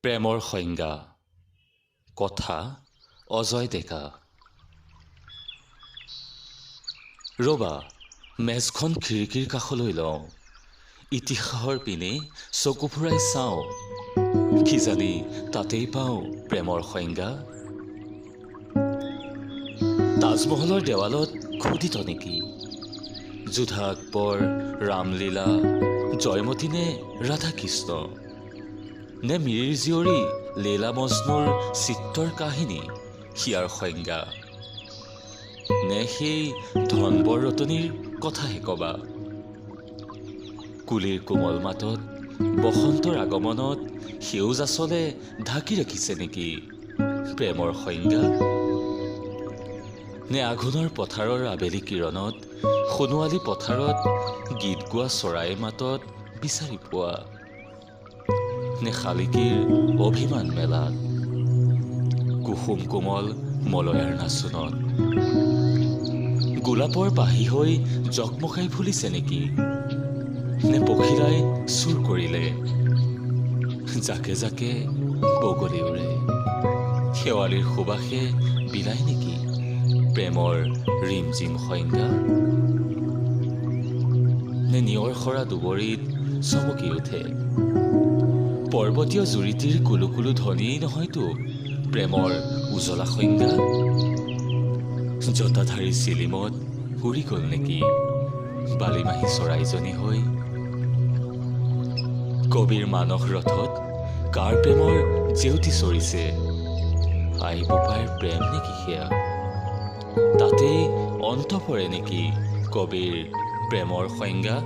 প্ৰেমৰ সংজ্ঞা কথা অজয় ডেকা। ৰবা মেজখন খিৰিকীৰ কাষলৈ লওঁ, ইতিহাসৰ পিনে চকু ফুৰাই চাওঁ, কিজানি তাতেই পাওঁ প্ৰেমৰ সংজ্ঞা। তাজমহলৰ দেৱালত খোদিত নেকি যোধা আকবৰ, ৰামলীলা, জয়মতী নে ৰাধা কৃষ্ণ, নে মিৰিৰ জীয়ৰী লীলা মজনুৰ চিত্ৰৰ কাহিনী সিয়াৰ সংজ্ঞা, নে সেই ধনবৰ ৰতনীৰ কথাহে কবা। কুলিৰ কোমল মাতত বসন্তৰ আগমনত সেউজ আচলে ঢাকি ৰাখিছে নেকি প্ৰেমৰ সংজ্ঞা। নে আঘোণৰ পথাৰৰ আবেলি কিৰণত সোণোৱালী পথাৰত গীত গোৱা চৰাইৰ মাতত বিচাৰি পোৱা, নে শালিকীৰ অভিমান মেলাত কুসুম কোমল মলয়াৰ নাচনত গোলাপৰ পাহি হৈ জকমকাই ফুলিছে নেকি, নে পখিলাই চুৰ কৰিলে জাকে জাকে বগলী উৰে, শেৱালিৰ সুবাসে বিলাই নেকি প্ৰেমৰ ৰিমজিম সংজ্ঞা। নে নিয়ৰ সৰা দুবৰিত চমকি উঠে পৰ্বতীয় জুৰিটিৰ কুলু কুলু ধ্বনিয়েই নহয়তো প্ৰেমৰ উজলা সংজ্ঞা। জটাধাৰী চিলিমত উৰি গ'ল নেকি বালিমাহী চৰাইজনী হৈ, কবিৰ মানস ৰথত কাৰ প্ৰেমৰ জেউতি চৰিছে, আই বোপাইৰ প্ৰেম নেকি সেয়া, তাতেই অন্ত পৰে নেকি কবিৰ প্ৰেমৰ সংজ্ঞা।